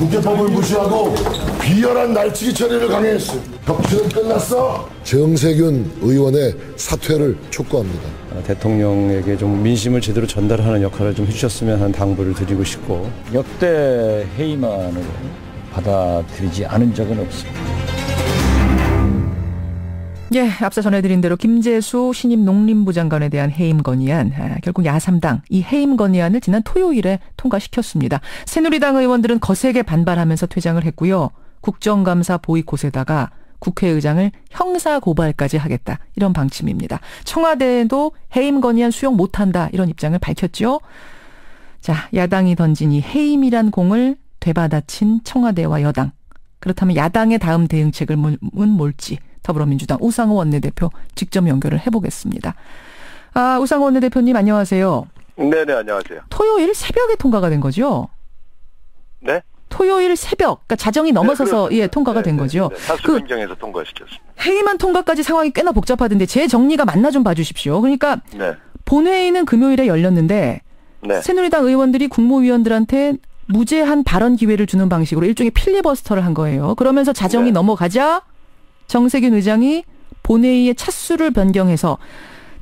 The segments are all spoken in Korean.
국회법을 무시하고 비열한 날치기 처리를 강행했어. 격추는 끝났어. 정세균 의원의 사퇴를 촉구합니다. 대통령에게 좀 민심을 제대로 전달하는 역할을 좀 해주셨으면 하는 당부를 드리고 싶고, 역대 해임안을 받아들이지 않은 적은 없습니다. 예, 앞서 전해드린 대로 김재수 신임 농림부 장관에 대한 해임 건의안, 결국 야3당 이 해임 건의안을 지난 토요일에 통과시켰습니다. 새누리당 의원들은 거세게 반발하면서 퇴장을 했고요. 국정감사 보이콧에다가 국회의장을 형사고발까지 하겠다, 이런 방침입니다. 청와대도 해임 건의안 수용 못한다, 이런 입장을 밝혔죠. 자, 야당이 던진 이 해임이란 공을 되받아친 청와대와 여당. 그렇다면 야당의 다음 대응책은 뭘지 더불어민주당 우상호 원내대표 직접 연결을 해보겠습니다. 우상호 원내대표님 안녕하세요. 네네, 안녕하세요. 토요일 새벽에 통과가 된 거죠? 네? 토요일 새벽, 그러니까 자정이 넘어서서 네, 통과가 된 거죠. 사수 변경해서 통과시켰습니다. 해임안 통과까지 상황이 꽤나 복잡하던데 제 정리가 맞나 좀 봐주십시오. 그러니까 네. 본회의는 금요일에 열렸는데 네. 새누리당 의원들이 국무위원들한테 무제한 발언 기회를 주는 방식으로 일종의 필리버스터를 한 거예요. 그러면서 자정이 넘어가자 정세균 의장이 본회의의 차수를 변경해서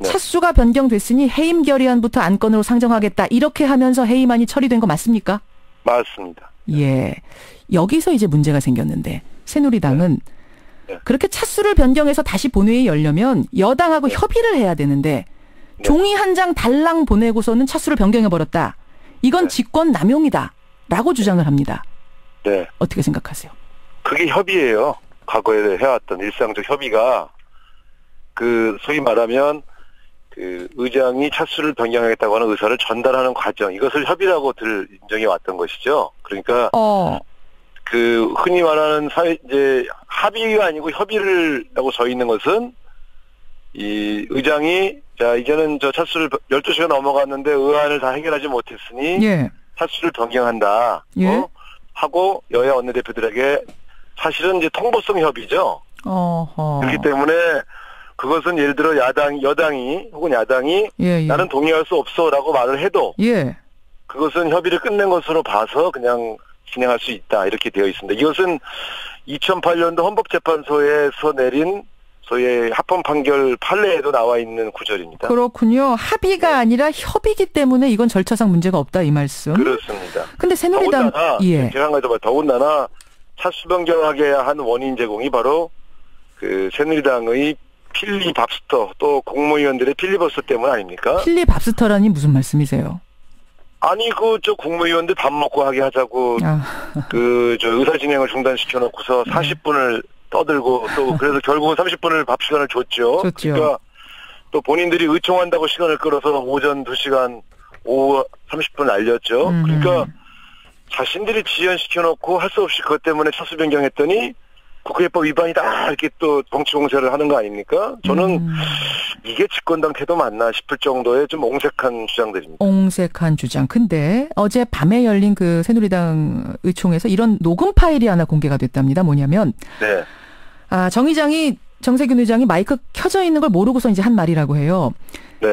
차수가 변경됐으니 해임 결의안부터 안건으로 상정하겠다, 이렇게 하면서 해임안이 처리된 거 맞습니까? 맞습니다. 예. 여기서 이제 문제가 생겼는데 새누리당은 그렇게 차수를 변경해서 다시 본회의 열려면 여당하고 협의를 해야 되는데 종이 한 장 달랑 보내고서는 차수를 변경해버렸다. 이건 직권 남용이다 라고 주장을 합니다. 네. 어떻게 생각하세요? 그게 협의예요. 과거에 해왔던 일상적 협의가, 소위 말하면 의장이 차수를 변경하겠다고 하는 의사를 전달하는 과정, 이것을 협의라고 인정해 왔던 것이죠. 그러니까 흔히 말하는 이제 합의가 아니고 협의라고 써 있는 것은, 이 의장이 자 이제는 저 차수를 12시가 넘어갔는데 의안을 다 해결하지 못했으니 차수를 변경한다. 하고 여야 원내대표들에게, 사실은 이제 통보성 협의죠. 그렇기 때문에 그것은 예를 들어 여당이 혹은 야당이 나는 동의할 수 없어라고 말을 해도 그것은 협의를 끝낸 것으로 봐서 그냥 진행할 수 있다, 이렇게 되어 있습니다. 이것은 2008년도 헌법재판소에서 내린 소위의 합헌 판결 판례에도 나와 있는 구절입니다. 그렇군요. 합의가 아니라 협의이기 때문에 이건 절차상 문제가 없다, 이 말씀. 그렇습니다. 근데 새누리당 제가 한 가지 더, 더군다나 차수 변경하게 한 원인 제공이 바로 새누리당의 필리밥스터, 또 국무위원들의 필리버스터 때문 아닙니까? 필리밥스터라니 무슨 말씀이세요? 아니 국무위원들 밥 먹고 하게 하자고 의사 진행을 중단시켜 놓고서 40분을 떠들고, 또 그래서 결국은 30분을 밥 시간을 줬죠. 그러니까 또 본인들이 의총한다고 시간을 끌어서 오전 2시간, 오후 30분 날렸죠. 그러니까 자신들이 지연시켜 놓고 할 수 없이 그것 때문에 차수 변경했더니 국회법 위반이다, 이렇게 또 정치 공세를 하는 거 아닙니까? 저는 이게 집권당 태도 맞나 싶을 정도의 좀 옹색한 주장들입니다. 옹색한 주장. 근데 어제 밤에 열린 새누리당 의총에서 이런 녹음 파일이 하나 공개가 됐답니다. 뭐냐면 정세균 의장이 마이크 켜져 있는 걸 모르고서 이제 한 말이라고 해요.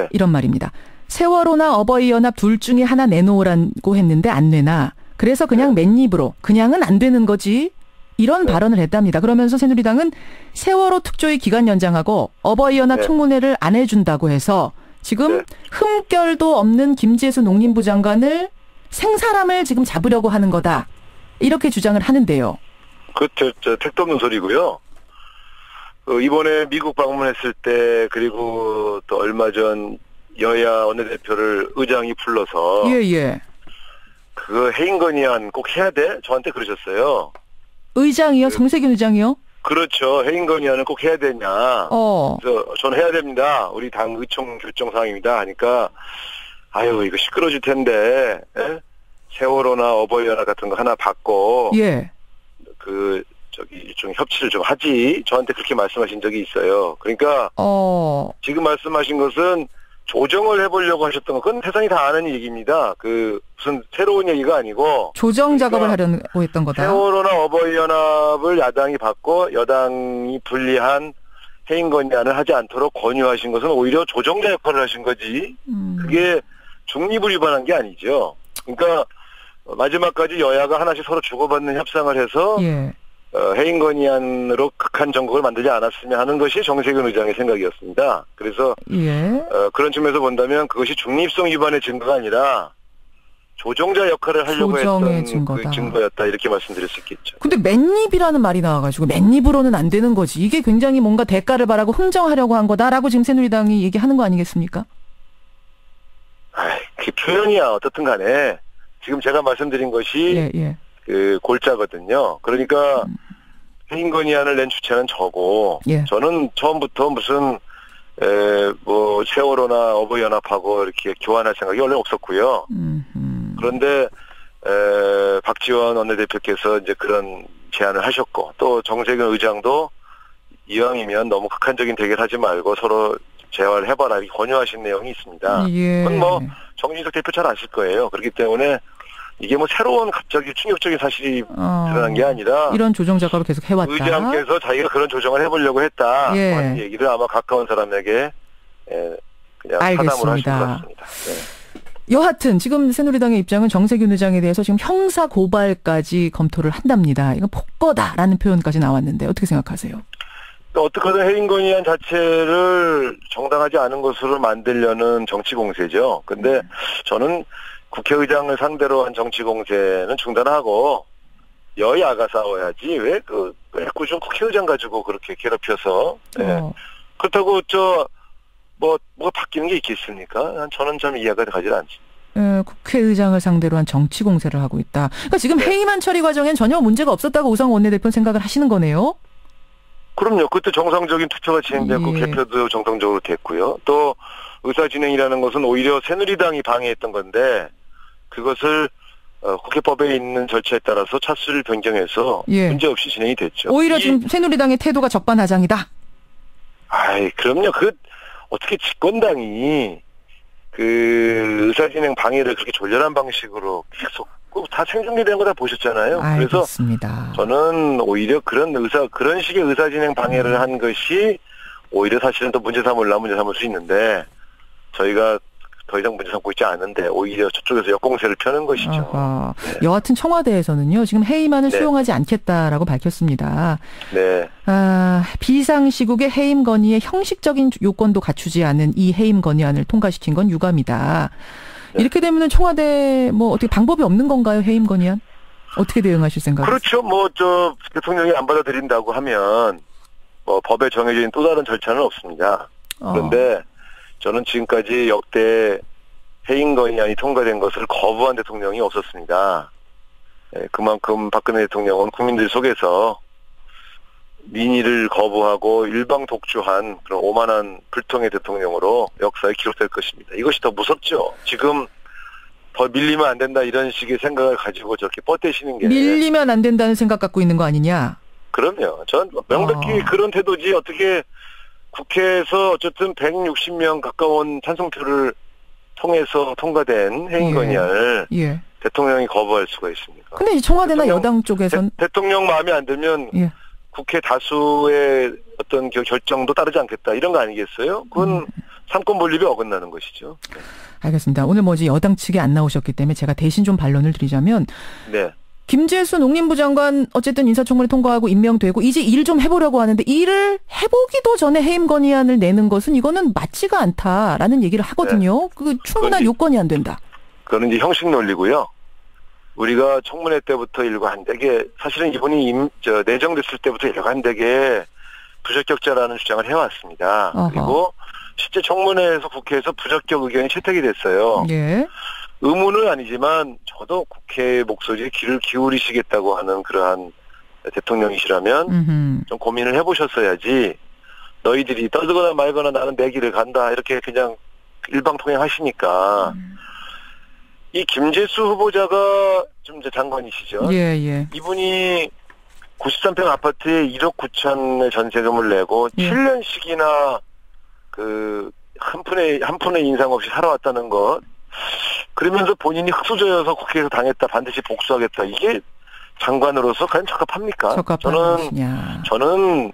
이런 말입니다. 세월호나 어버이연합 둘 중에 하나 내놓으라고 했는데 안 내나. 그래서 그냥 맨입으로 그냥은 안 되는 거지, 이런 발언을 했답니다. 그러면서 새누리당은 세월호 특조위 기간 연장하고 어버이연합 청문회를 안 해준다고 해서 지금 흠결도 없는 김재수 농림부 장관을 생사람을 지금 잡으려고 하는 거다, 이렇게 주장을 하는데요. 그렇죠. 택도 없는 소리고요. 이번에 미국 방문했을 때, 그리고 또 얼마 전 여야 원내대표를 의장이 불러서 그거 해임 건의안 꼭 해야 돼? 저한테 그러셨어요. 의장이요? 정세균 의장이요? 그렇죠. 해임 건의안을 꼭 해야 되냐. 그래서 저는 해야 됩니다. 우리 당 의총 결정 사항입니다. 하니까 이거 시끄러질 텐데, 세월호나 어버이연합 같은 거 하나 받고 좀 협치를 좀 하지. 저한테 그렇게 말씀하신 적이 있어요. 그러니까 지금 말씀하신 것은 조정을 해보려고 하셨던 건, 그건 세상이 다 아는 얘기입니다. 무슨 새로운 얘기가 아니고. 조정 작업을 하려고 했던 거다. 세월호나 어버이연합을 야당이 받고 여당이 불리한 해임 건의안을 하지 않도록 권유하신 것은 오히려 조정자 역할을 하신 거지. 그게 중립을 위반한 게 아니죠. 그러니까 마지막까지 여야가 하나씩 서로 주고받는 협상을 해서 예. 해임 건의안으로 극한 정국을 만들지 않았으면 하는 것이 정세균 의장의 생각이었습니다. 그래서 예. 그런 측면에서 본다면 그것이 중립성 위반의 증거가 아니라 조종자 역할을 하려고 조정의 했던 증거다. 그 증거였다 이렇게 말씀드릴 수 있겠죠. 근데 맨입이라는 말이 나와가지고 맨입으로는 안 되는 거지. 이게 굉장히 뭔가 대가를 바라고 흥정하려고 한 거다라고 지금 새누리당이 얘기하는 거 아니겠습니까? 그 표현이야 어떻든 간에 지금 제가 말씀드린 것이 예, 예. 그 골자거든요. 그러니까 해임 건의안을 낸 주체는 저고 예. 저는 처음부터 무슨 뭐 세월호나 어버이연합하고 이렇게 교환할 생각이 원래 없었고요. 그런데 박지원 원내대표께서 이제 그런 제안을 하셨고 또 정세균 의장도 이왕이면 너무 극한적인 대결하지 말고 서로 재활을 해봐라 이렇게 권유하신 내용이 있습니다. 예. 그건 뭐 정진석 대표 잘 아실 거예요. 그렇기 때문에 이게 뭐 새로운 갑자기 충격적인 사실이 드러난 게 아니라 이런 조정 작업을 계속 해왔다. 의장께서 자기가 그런 조정을 해보려고 했다 예. 하는 얘기를 아마 가까운 사람에게 그냥 사담을 하신 것 알겠습니다. 같습니다. 네. 여하튼 지금 새누리당의 입장은 정세균 의장에 대해서 지금 형사 고발까지 검토를 한답니다. 이건 폭거다라는 표현까지 나왔는데 어떻게 생각하세요? 어떻게든 해임 건의안 자체를 정당하지 않은 것으로 만들려는 정치 공세죠. 근데 저는 국회의장을 상대로 한 정치 공세는 중단하고 여야가 싸워야지 왜 꾸준 국회의장 가지고 그렇게 괴롭혀서 그렇다고 뭐가 바뀌는 게 있겠습니까? 저는 좀 이해가 가지 않습니다. 국회의장을 상대로 한 정치 공세를 하고 있다. 그러니까 지금 해임안 처리 과정엔 전혀 문제가 없었다고 우상호 원내대표는 생각을 하시는 거네요. 그럼요. 그때 정상적인 투표가 진행됐고 예. 개표도 정상적으로 됐고요. 또 의사진행이라는 것은 오히려 새누리당이 방해했던 건데 그것을 국회법에 있는 절차에 따라서 차수를 변경해서 예. 문제없이 진행이 됐죠. 오히려 지금 새누리당의 태도가 적반하장이다. 그럼요. 어떻게 집권당이 그 의사진행 방해를 그렇게 졸렬한 방식으로 계속 다 생중계된 거 다 보셨잖아요. 알겠습니다. 그래서 저는 오히려 그런 식의 의사진행 방해를 한 것이 오히려 사실은 또 문제 삼을 수 있는데 저희가 더 이상 문제 삼고 있지 않은데 오히려 저쪽에서 역공세를 펴는 것이죠. 네. 여하튼 청와대에서는요. 지금 해임안을 네. 수용하지 않겠다라고 밝혔습니다. 네. 비상시국의 해임 건의의 형식적인 요건도 갖추지 않은 이 해임 건의안을 통과시킨 건 유감이다. 네. 이렇게 되면은 청와대 어떻게 방법이 없는 건가요? 해임 건의안? 어떻게 대응하실 생각이세요? 그렇죠. 대통령이 안 받아들인다고 하면 법에 정해진 또 다른 절차는 없습니다. 그런데 저는 지금까지 역대 해임 건의안이 통과된 것을 거부한 대통령이 없었습니다. 그만큼 박근혜 대통령은 국민들 속에서 민의를 거부하고 일방 독주한 그런 오만한 불통의 대통령으로 역사에 기록될 것입니다. 이것이 더 무섭죠. 지금 더 밀리면 안 된다 이런 식의 생각을 가지고 저렇게 뻗대시는 게. 밀리면 안 된다는 생각 갖고 있는 거 아니냐? 그럼요. 전 명백히 그런 태도지 어떻게 국회에서 어쨌든 160명 가까운 찬성표를 통해서 통과된 해임 건의안을 대통령이 거부할 수가 있습니까? 근데 청와대나 여당 쪽에서는 대통령 마음에 안 들면 국회 다수의 어떤 결정도 따르지 않겠다 이런 거 아니겠어요? 그건 삼권 분립에 어긋나는 것이죠. 네. 알겠습니다. 오늘 여당 측에 안 나오셨기 때문에 제가 대신 좀 반론을 드리자면 네. 김재수 농림부 장관 어쨌든 인사청문회 통과하고 임명되고 이제 일 좀 해보려고 하는데 일을 해보기도 전에 해임 건의안을 내는 것은 이거는 맞지가 않다라는 얘기를 하거든요. 네. 그 충분한 요건이 안 된다. 그거는 이제 형식 논리고요. 우리가 청문회 때부터 일관되게 사실은 이분이 내정됐을 때부터 일관되게 부적격자라는 주장을 해왔습니다. 어허. 그리고 실제 청문회에서 국회에서 부적격 의견이 채택이 됐어요. 예. 의무는 아니지만 저도 국회의 목소리에 귀를 기울이시겠다고 하는 그러한 대통령이시라면 좀 고민을 해보셨어야지 너희들이 떠들거나 말거나 나는 내 길을 간다 이렇게 그냥 일방통행하시니까 이 김재수 후보자가 좀 이제 장관이시죠. 예. 이분이 93평 아파트에 1억 9천의 전세금을 내고 7년씩이나 한 푼의 인상 없이 살아왔다는 것. 그러면서 본인이 흑수저여서 국회에서 당했다 반드시 복수하겠다. 이게 장관으로서 과연 적합합니까? 저는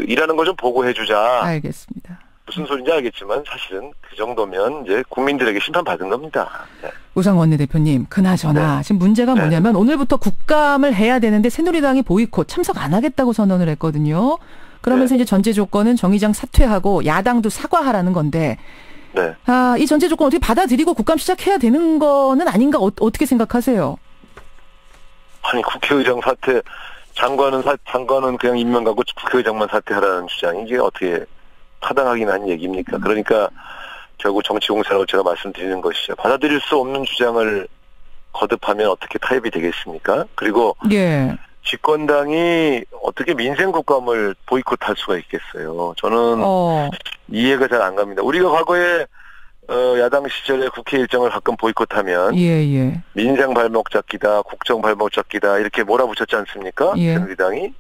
일하는 걸 좀 보고해주자. 알겠습니다. 무슨 소리인지 알겠지만 사실은 그 정도면 이제 국민들에게 심판받은 겁니다. 네. 우상호 원내대표님, 그나저나 지금 문제가 뭐냐면 오늘부터 국감을 해야 되는데 새누리당이 보이콧 참석 안 하겠다고 선언을 했거든요. 그러면서 이제 전제 조건은 정의장 사퇴하고 야당도 사과하라는 건데 네. 이 전제 조건 어떻게 받아들이고 국감 시작해야 되는 거는 아닌가 어떻게 생각하세요? 아니 국회의장 사퇴 장관은 그냥 임명하고 국회의장만 사퇴하라는 주장이 이게 어떻게 타당하긴 한 얘기입니까? 그러니까 결국 정치공세라고 제가 말씀드리는 것이죠. 받아들일 수 없는 주장을 거듭하면 어떻게 타협이 되겠습니까? 그리고 예. 집권당이 어떻게 민생국감을 보이콧할 수가 있겠어요. 저는 이해가 잘 안 갑니다. 우리가 과거에 야당 시절에 국회 일정을 가끔 보이콧하면 예. 민생 발목 잡기다, 국정 발목 잡기다 이렇게 몰아붙였지 않습니까? 예. 새누리당이.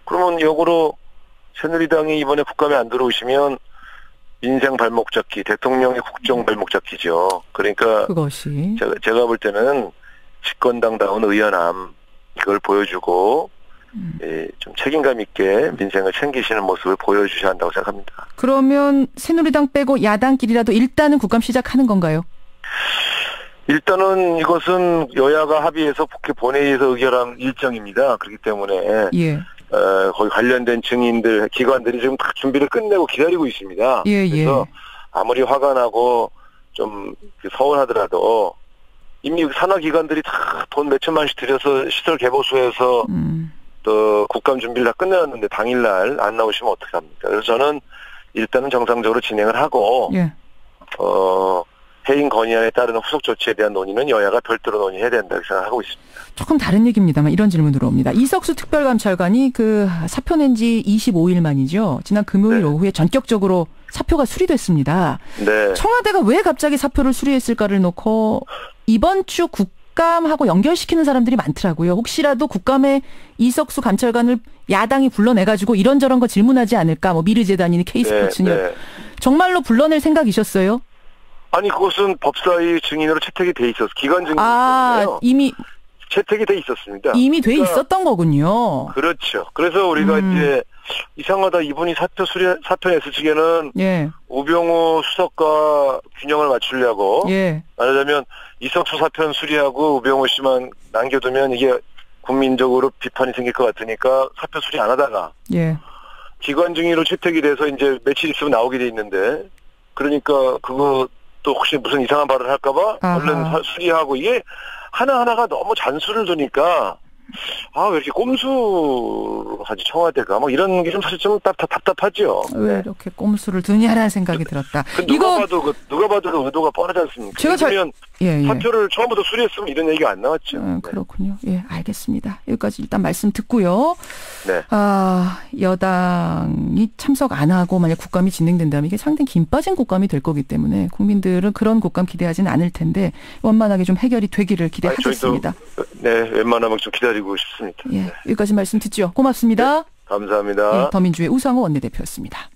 그러면 역으로 새누리당이 이번에 국감에 안 들어오시면 민생 발목 잡기, 대통령의 국정 발목 잡기죠. 그러니까 그것이 제가 볼 때는 집권당다운 의연함 이걸 보여주고 좀 책임감 있게 민생을 챙기시는 모습을 보여주셔야 한다고 생각합니다. 그러면 새누리당 빼고 야당끼리라도 일단은 국감 시작하는 건가요? 일단은 이것은 여야가 합의해서 국회 본회의에서 의결한 일정입니다. 그렇기 때문에 예. 거기 관련된 증인들, 기관들이 지금 다 준비를 끝내고 기다리고 있습니다. 그래서 아무리 화가 나고 좀 서운하더라도 이미 산하기관들이 다 돈 몇천만씩 들여서 시설 개보수해서 또 국감 준비를 다 끝내놨는데 당일날 안 나오시면 어떡합니까? 그래서 저는 일단은 정상적으로 진행을 하고 해임 건의안에 따르는 후속 조치에 대한 논의는 여야가 별도로 논의해야 된다고 생각하고 있습니다. 조금 다른 얘기입니다만 이런 질문 들어옵니다. 이석수 특별감찰관이 그 사표 낸 지 25일 만이죠. 지난 금요일 오후에 전격적으로 사표가 수리됐습니다. 네. 청와대가 왜 갑자기 사표를 수리했을까를 놓고 이번 주 국감하고 연결시키는 사람들이 많더라고요. 혹시라도 국감에 이석수 감찰관을 야당이 불러내가지고 이런저런 거 질문하지 않을까. 뭐 미르재단이니 K스포츠니. 정말로 불러낼 생각이셨어요? 아니 그것은 법사위 증인으로 채택이 돼 있었어. 기관 증인이었어요. 이미 채택이 돼 있었습니다. 이미 돼 있었던 거군요. 그렇죠. 그래서 우리가 이제 이상하다 이분이 사표 냈을 적에는 우병우 수석과 균형을 맞추려고 말하자면 이석수 사표는 수리하고 우병우 씨만 남겨두면 이게 국민적으로 비판이 생길 것 같으니까 사표 수리 안 하다가 기관 증인으로 채택이 돼서 이제 며칠 있으면 나오게 돼 있는데 그러니까 그거 또 혹시 무슨 이상한 발언을 할까봐 얼른 수리하고 이게 하나하나가 너무 잔수를 두니까 왜 이렇게 꼼수하지 청와대가 뭐 이런 게 좀 사실 좀 답답하죠. 왜 이렇게 꼼수를 두냐라는 생각이 들었다. 누가 봐도 그 의도가 뻔하지 않습니까? 제가 그러면 사표를 처음부터 수리했으면 이런 얘기가 안 나왔죠. 그렇군요. 예, 알겠습니다. 여기까지 일단 말씀 듣고요. 네. 여당이 참석 안 하고 만약 국감이 진행된다면 이게 상당히 긴 빠진 국감이 될 거기 때문에 국민들은 그런 국감 기대하지는 않을 텐데 원만하게 좀 해결이 되기를 기대하겠습니다. 웬만하면 좀 기다리고 싶습니다. 예, 여기까지 말씀 듣죠. 고맙습니다. 감사합니다. 더민주의 우상호 원내대표였습니다.